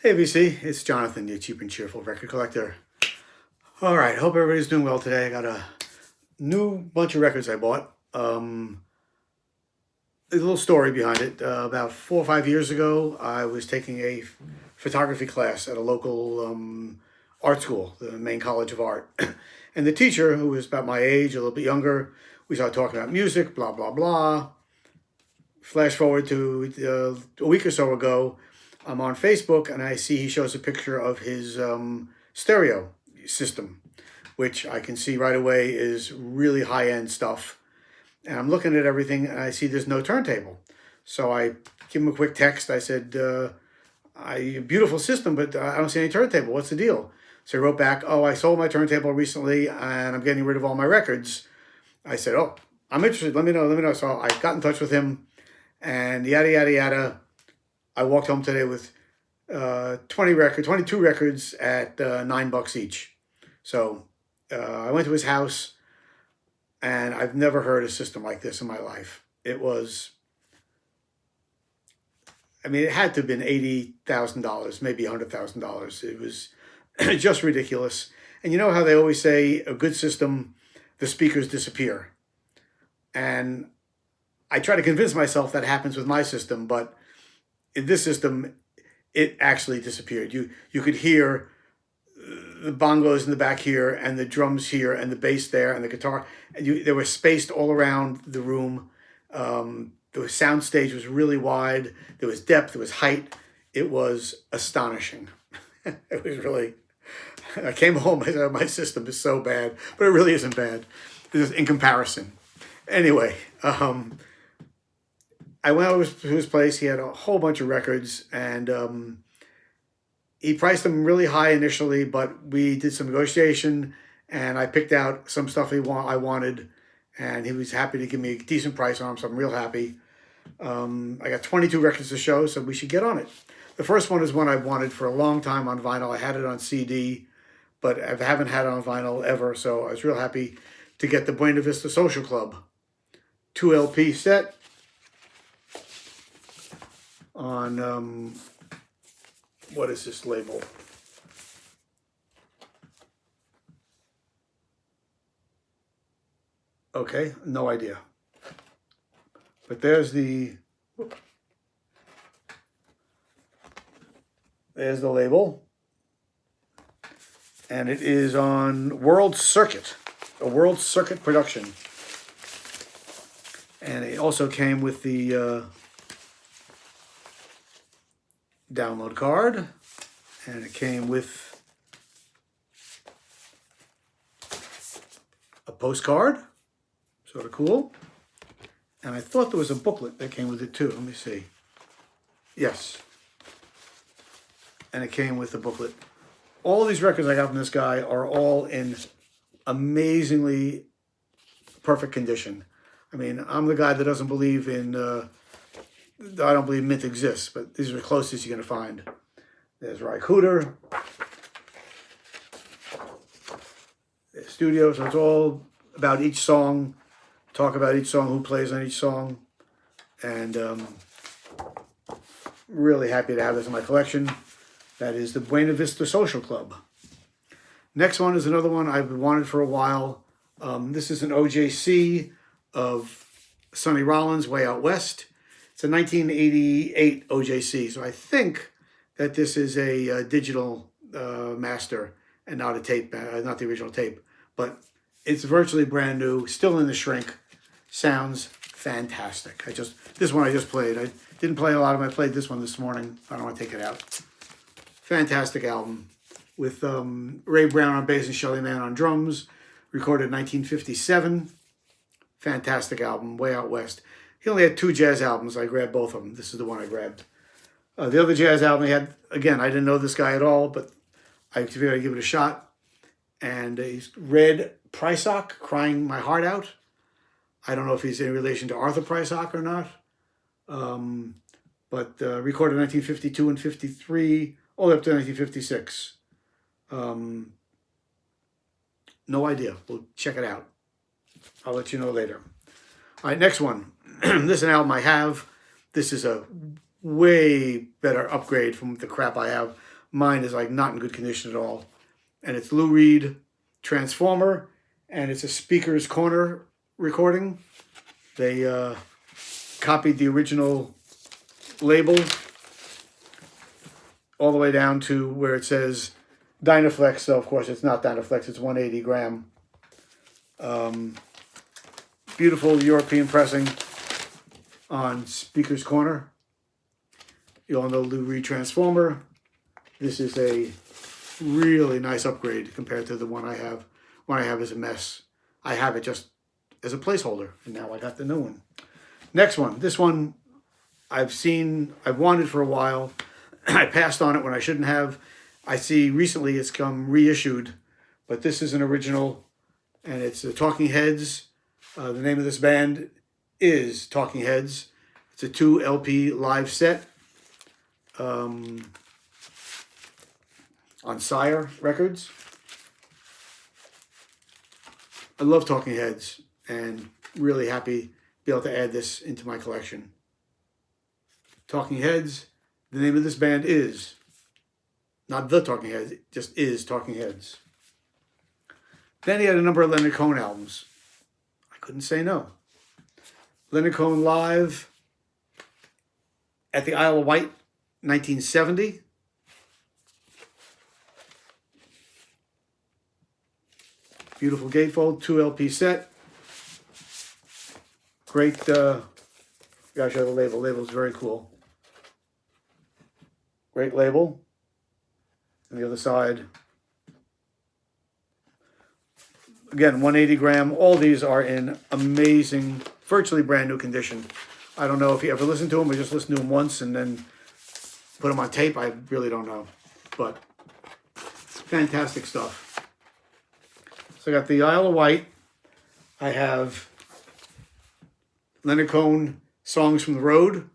Hey VC, it's Jonathan, your cheap and cheerful record collector. All right, hope everybody's doing well today. I got a new bunch of records I bought. There's a little story behind it. About 4 or 5 years ago, I was taking a photography class at a local art school, the main college of art. And the teacher, who was about my age, a little bit younger, we started talking about music, blah, blah, blah. Flash forward to a week or so ago, I'm on Facebook and I see he shows a picture of his stereo system, which I can see right away is really high end stuff. And I'm looking at everything and I see there's no turntable. So I give him a quick text. I said, beautiful system, but I don't see any turntable. What's the deal? So he wrote back, oh, I sold my turntable recently and I'm getting rid of all my records. I said, oh, I'm interested. Let me know. So I got in touch with him and yada, yada, yada. I walked home today with 22 records at $9 each. So I went to his house and I've never heard a system like this in my life. It was, it had to have been $80,000, maybe $100,000. It was just ridiculous. And you know how they always say a good system, the speakers disappear. And I try to convince myself that happens with my system, but in this system, it actually disappeared. You could hear the bongos in the back here, and the drums here, and the bass there, and the guitar. And they were spaced all around the room. The sound stage was really wide. There was depth. There was height. It was astonishing. It was really. I came home. I said, my system is so bad, but it really isn't bad. It's in comparison. Anyway. I went over to his place. He had a whole bunch of records, and he priced them really high initially, but we did some negotiation, and I picked out some stuff I wanted, and he was happy to give me a decent price on them, so I'm real happy. I got 22 records to show, so we should get on it. The first one is one I've wanted for a long time on vinyl. I had it on CD, but I haven't had it on vinyl ever, so I was real happy to get the Buena Vista Social Club 2 LP set. On, what is this label? Okay, no idea. But there's the label. And it is on World Circuit, a World Circuit production. And it also came with the download card, and it came with a postcard, sort of cool. And I thought there was a booklet that came with it too. Let me see. Yes. And it came with the booklet. All of these records I got from this guy are all in amazingly perfect condition. I'm the guy that doesn't believe in I don't believe mint exists, but these are the closest you're going to find. There's Hooter. There's studio, so it's all about each song, talk about each song, who plays on each song. And really happy to have this in my collection. That is the Buena Vista Social Club. Next one is another one I've wanted for a while. This is an OJC of Sonny Rollins, Way Out West. It's a 1988 OJC, so I think that this is a digital master and not a tape, not the original tape. But it's virtually brand new, still in the shrink. Sounds fantastic. This one I just played. I didn't play a lot of them. I played this one this morning. I don't want to take it out. Fantastic album with Ray Brown on bass and Shelly Manne on drums. Recorded in 1957. Fantastic album, Way Out West. He only had 2 jazz albums. I grabbed both of them. This is the one I grabbed. The other jazz album he had, again, I didn't know this guy at all, but I figured I'd give it a shot. And he's read Prysock, Crying My Heart Out. I don't know if he's in relation to Arthur Prysock or not. But recorded in 1952 and 53, all the way up to 1956. No idea. We'll check it out. I'll let you know later. All right, next one. This is an album I have. This is a way better upgrade from the crap I have Mine is like not in good condition at all. And it's Lou Reed Transformer, and it's a Speaker's Corner recording. They copied the original label all the way down to where it says Dynaflex. So of course it's not Dynaflex, it's 180 gram. Beautiful European pressing on Speaker's Corner. You all know Lou Reed Transformer. This is a really nice upgrade compared to the one I have. One I have is a mess. I have it just as a placeholder, and now I got the new one. Next one. This one I've wanted for a while. I passed on it when I shouldn't have. I see recently it's come reissued, but this is an original, and it's the Talking Heads. The name of this band is Talking Heads. It's a 2 LP live set on Sire Records. I love Talking Heads, and really happy to be able to add this into my collection. Talking Heads, the name of this band is, not the Talking Heads, it just is Talking Heads. Then he had a number of Leonard Cohen albums. I couldn't say no. Leonard Cohen Live at the Isle of Wight, 1970. Beautiful gatefold, 2 LP set. Great, gotta show the label. The label is very cool. Great label. On the other side, again, 180 gram. All these are in amazing, virtually brand new condition. I don't know if you ever listened to them or just listened to them once and then put them on tape. I really don't know, but fantastic stuff. So I got the Isle of Wight. I have Leonard Cohen Songs from the Road.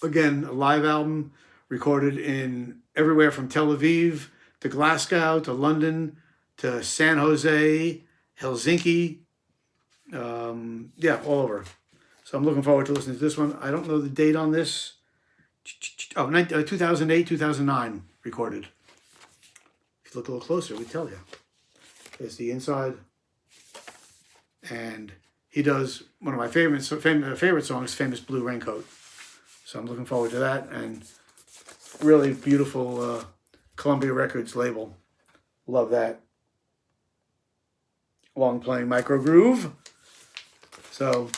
Again, a live album recorded in everywhere from Tel Aviv to Glasgow to London to San Jose, Helsinki. Yeah, all over. So I'm looking forward to listening to this one. I don't know the date on this. Oh, 2008, 2009 recorded. If you look a little closer, we tell you. There's the inside. And he does one of my favorite songs, Famous Blue Raincoat. So I'm looking forward to that. And really beautiful Columbia Records label. Love that. Long playing micro groove. So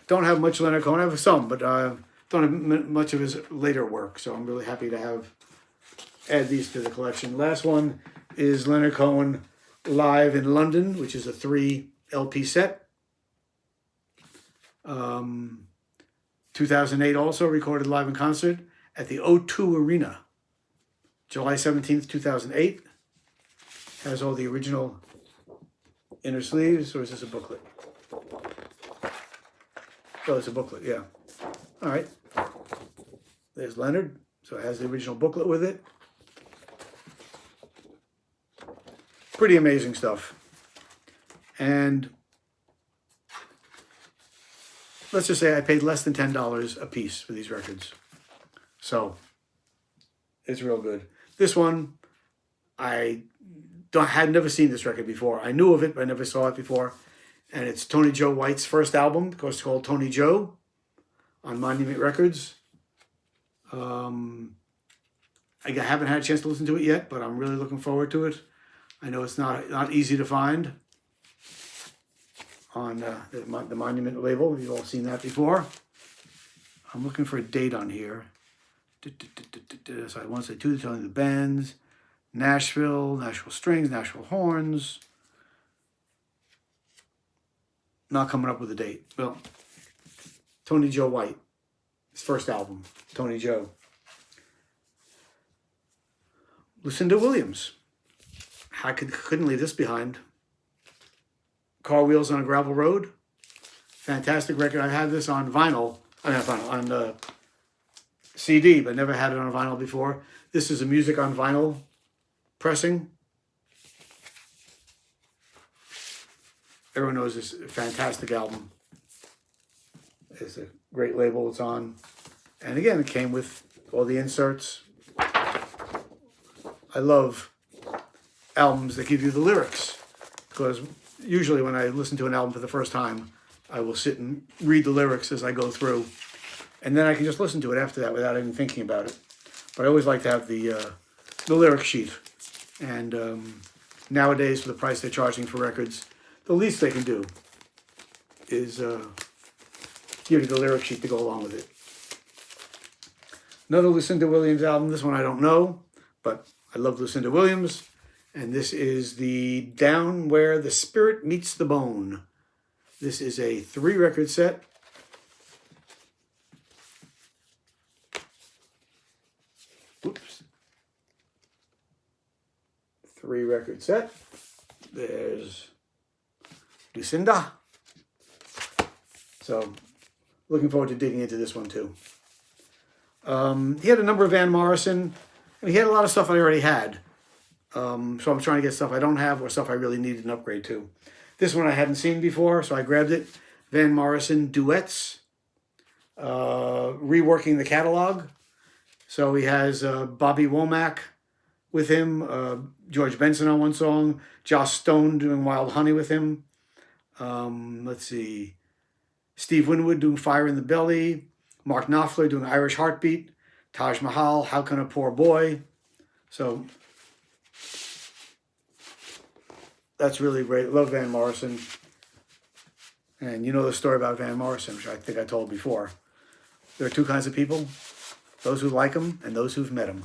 don't have much Leonard Cohen. I have some, but don't have much of his later work. So I'm really happy to add these to the collection. Last one is Leonard Cohen Live in London, which is a 3 LP set. 2008 also recorded live in concert at the O2 Arena. July 17th, 2008. Has all the original inner sleeves, or is this a booklet? Oh, it's a booklet, yeah. All right. There's Leonard. So it has the original booklet with it. Pretty amazing stuff. And let's just say I paid less than $10 a piece for these records. So it's real good. This one, I had never seen this record before. I knew of it, but I never saw it before. And it's Tony Joe White's first album, because it's called Tony Joe on Monument Records. I haven't had a chance to listen to it yet, but I'm really looking forward to it. I know it's not easy to find on the Monument label. You've all seen that before. I'm looking for a date on here. So I want to say two, telling the bands. Nashville, Nashville Strings, Nashville Horns. Not coming up with a date. Well, Tony Joe White, his first album, Tony Joe. Lucinda Williams. I couldn't leave this behind. Car Wheels on a Gravel Road. Fantastic record. I had this on vinyl. On CD, but never had it on vinyl before. This is a music on vinyl pressing. Everyone knows this fantastic album. It's a great label it's on. And again, it came with all the inserts. I love albums that give you the lyrics, because usually when I listen to an album for the first time, I will sit and read the lyrics as I go through, and then I can just listen to it after that without even thinking about it. But I always like to have the lyric sheet. And nowadays, for the price they're charging for records, the least they can do is give you the lyric sheet to go along with it. Another Lucinda Williams album. This one I don't know, but I love Lucinda Williams. And this is the Down Where the Spirit Meets the Bone. This is a 3-record set. Oops. 3-record set. There's Lucinda. So, looking forward to digging into this one too. He had a number of Van Morrison. I mean, he had a lot of stuff I already had. So I'm trying to get stuff I don't have or stuff I really needed an upgrade to. This one I hadn't seen before, so I grabbed it. Van Morrison Duets. Reworking the catalog. So he has Bobby Womack with him, George Benson on one song, Joss Stone doing Wild Honey with him. Let's see. Steve Winwood doing Fire in the Belly. Mark Knopfler doing Irish Heartbeat. Taj Mahal, How Can a Poor Boy? So that's really great. Love Van Morrison. And you know the story about Van Morrison, which I think I told before. There are two kinds of people. Those who like him and those who've met him.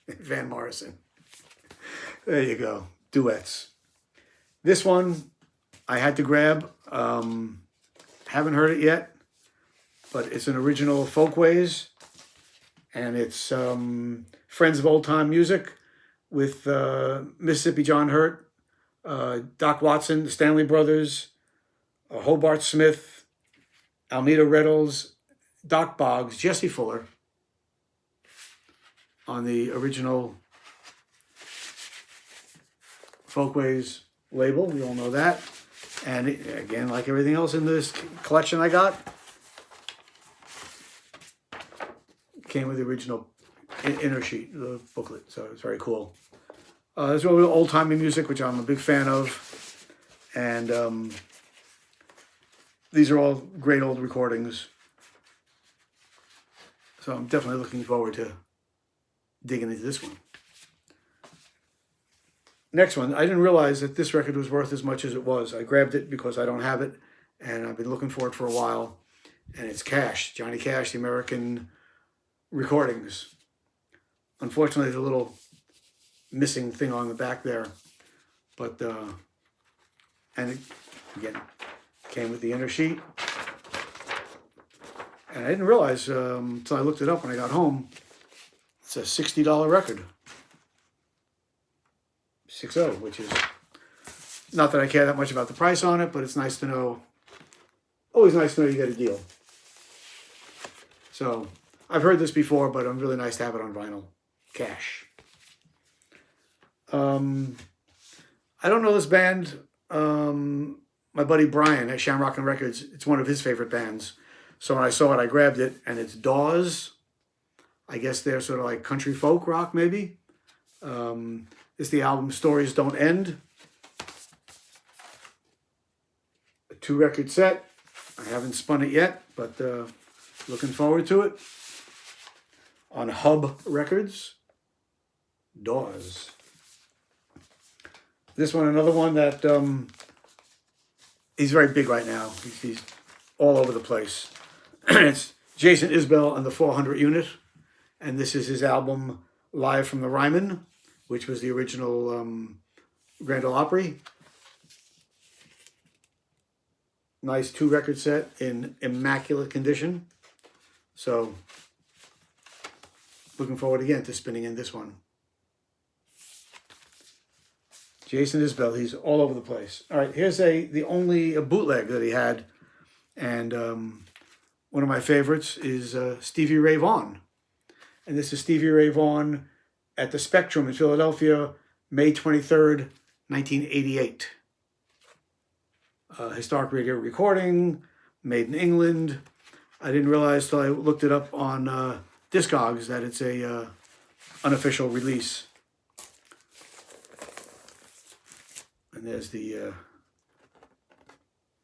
Van Morrison. There you go. Duets. This one I had to grab. Haven't heard it yet, but it's an original Folkways, and it's Friends of Old Time Music with Mississippi John Hurt, Doc Watson, the Stanley Brothers, Hobart Smith, Almeda Reynolds, Doc Boggs, Jesse Fuller on the original Folkways label. We all know that. And it, again, like everything else in this collection I got, came with the original inner sheet, the booklet. So it's very cool. There's really old-timey music, which I'm a big fan of. And these are all great old recordings. So I'm definitely looking forward to digging into this one. Next one, I didn't realize that this record was worth as much as it was. I grabbed it because I don't have it, and I've been looking for it for a while. And it's Cash, Johnny Cash, the American recordings. Unfortunately, there's a little missing thing on the back there. But, and it, again, came with the inner sheet. And I didn't realize until I looked it up when I got home, it's a $60 record. 60, which is not that I care that much about the price on it, but it's nice to know. Always nice to know you get a deal. So I've heard this before, but it's really nice to have it on vinyl. Cash. I don't know this band. My buddy Brian at Shamrock and Records, it's one of his favorite bands. So when I saw it, I grabbed it, and it's Dawes. I guess they're sort of like country folk rock, maybe. It's the album Stories Don't End. A 2-record set. I haven't spun it yet, but looking forward to it. On Hub Records, Dawes. This one, another one that he's very big right now. He's all over the place. It's Jason Isbell and the 400 Unit. And this is his album Live from the Ryman, which was the original Grand Ole Opry. Nice 2-record set in immaculate condition. So, looking forward again to spinning in this one. Jason Isbell, he's all over the place. All right, here's the only bootleg that he had. And one of my favorites is Stevie Ray Vaughan. And this is Stevie Ray Vaughan at the Spectrum in Philadelphia, May 23rd, 1988. Historic radio recording, made in England. I didn't realize till I looked it up on Discogs that it's a unofficial release. And there's the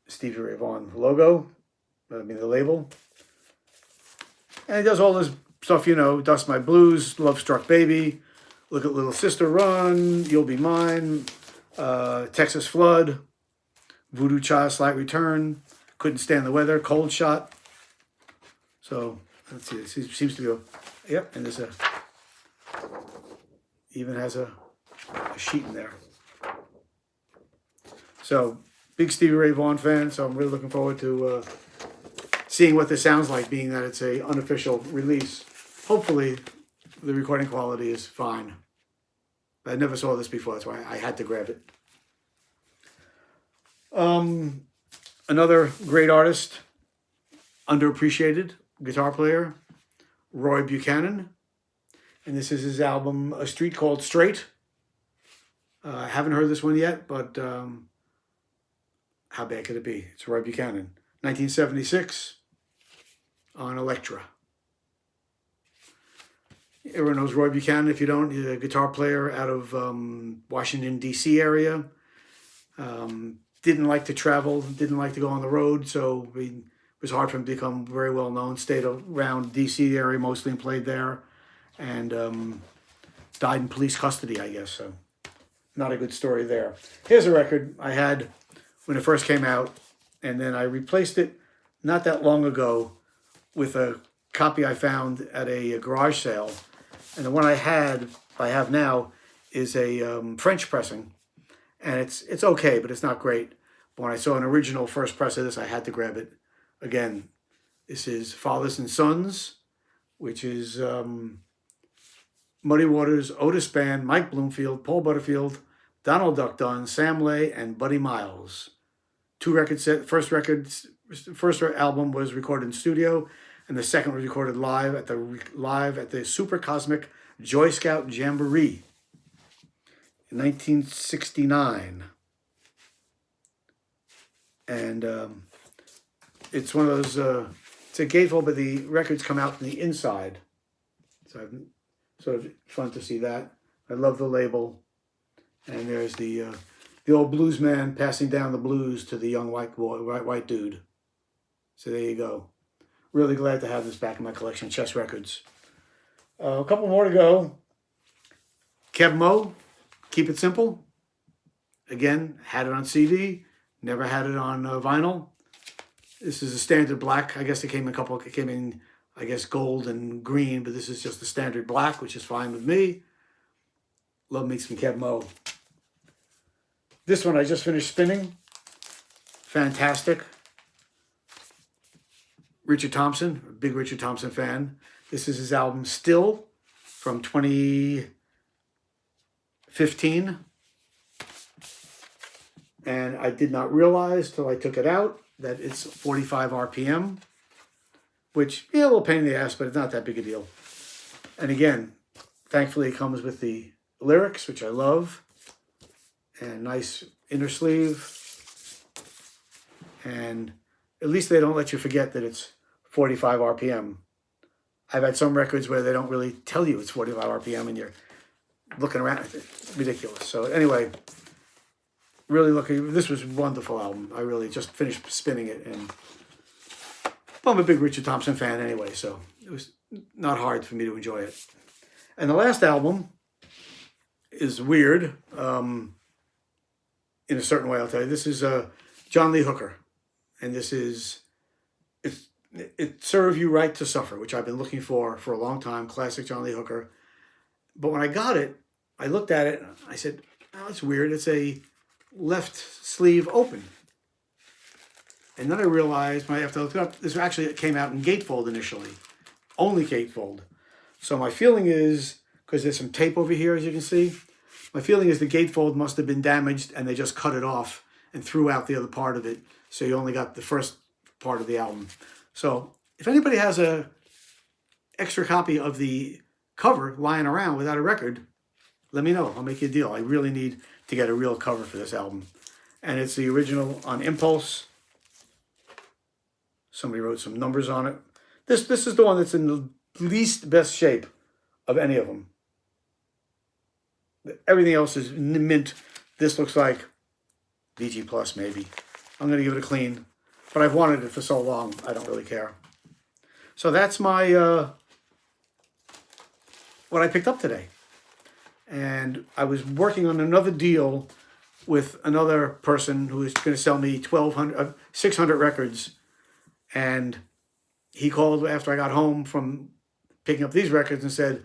Stevie Ray Vaughan logo, the label. And he does all this stuff, you know, Dust My Blues, Love Struck Baby, Look at Little Sister Run, You'll Be Mine, Texas Flood, Voodoo Child, Slight Return, Couldn't Stand the Weather, Cold Shot. So, let's see, it seems to go, yep, and there's even has a sheet in there. So, big Stevie Ray Vaughan fan, so I'm really looking forward to seeing what this sounds like, being that it's a unofficial release. Hopefully, the recording quality is fine. I never saw this before, that's why I had to grab it. Another great artist, underappreciated guitar player, Roy Buchanan. And this is his album, A Street Called Straight. I haven't heard this one yet, but how bad could it be? It's Roy Buchanan. 1976 on Elektra. Everyone knows Roy Buchanan. If you don't, he's a guitar player out of Washington, D.C. area. Didn't like to travel, didn't like to go on the road, so it was hard for him to become very well known. Stayed around D.C. area mostly and played there. And died in police custody, I guess. So not a good story there. Here's a record I had when it first came out, and then I replaced it not that long ago with a copy I found at a garage sale. And the one I have now, is a French pressing. And it's okay, but it's not great. But when I saw an original first press of this, I had to grab it. Again, this is Fathers and Sons, which is Muddy Waters, Otis Band, Mike Bloomfield, Paul Butterfield, Donald Duck Dunn, Sam Lay, and Buddy Miles. Two record set. First album was recorded in studio, and the second was recorded live at the Super Cosmic Joy Scout Jamboree in 1969. And it's one of those. It's a gatefold, but the records come out from the inside. So I'm sort of fun to see that. I love the label. And there's the old blues man passing down the blues to the young white dude. So there you go. Really glad to have this back in my collection, Chess Records. A couple more to go. Kev Mo, Keep It Simple. Again, had it on CD. Never had it on vinyl. This is a standard black. I guess it came in I guess gold and green, but this is just the standard black, which is fine with me. Love me some Kev Mo. This one I just finished spinning. Fantastic. Richard Thompson, a big Richard Thompson fan. This is his album Still from 2015. And I did not realize till I took it out that it's 45 RPM, which, yeah, a little pain in the ass, but it's not that big a deal. And again, thankfully it comes with the lyrics, which I love, and nice inner sleeve. And at least they don't let you forget that it's 45 RPM. I've had some records where they don't really tell you it's 45 RPM and you're looking around. It's ridiculous. So anyway, really this was a wonderful album. I really just finished spinning it. And well, I'm a big Richard Thompson fan anyway, so it was not hard for me to enjoy it. And the last album is weird in a certain way, I'll tell you. This is John Lee Hooker. And this is, It Serve You Right to Suffer, which I've been looking for a long time. Classic John Lee Hooker. But when I got it, I looked at it, and I said, oh, that's weird. It's a left sleeve open. And then I realized, when I have to look it up, this actually came out in gatefold initially. Only gatefold. So my feeling is, because there's some tape over here, as you can see, my feeling is the gatefold must have been damaged and they just cut it off and threw out the other part of it. So you only got the first part of the album. So if anybody has a extra copy of the cover lying around without a record, let me know. I'll make you a deal. I really need to get a real cover for this album. And it's the original on Impulse. Somebody wrote some numbers on it. This is the one that's in the least best shape of any of them. Everything else is mint. This looks like VG Plus maybe. I'm going to give it a clean, but I've wanted it for so long, I don't really care. So that's my what I picked up today. And I was working on another deal with another person who was going to sell me 600 records. And he called after I got home from picking up these records and said,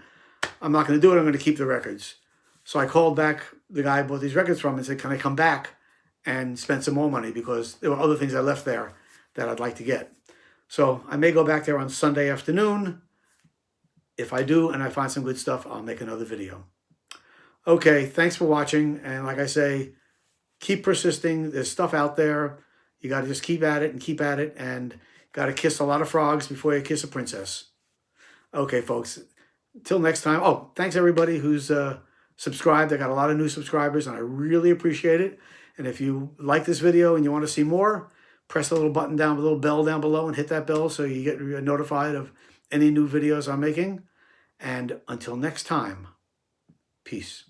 I'm not going to do it, I'm going to keep the records. So I called back the guy I bought these records from and said, can I come back and spend some more money? Because there were other things I left there that I'd like to get. So I may go back there on Sunday afternoon. If I do and I find some good stuff, I'll make another video. Okay, thanks for watching. And like I say, keep persisting. There's stuff out there. You got to just keep at it and keep at it. And got to kiss a lot of frogs before you kiss a princess. Okay, folks. Till next time. Oh, thanks everybody who's subscribed. I got a lot of new subscribers and I really appreciate it. And if you like this video and you want to see more, press the little button down, the little bell down below and hit that bell so you get notified of any new videos I'm making. And until next time, peace.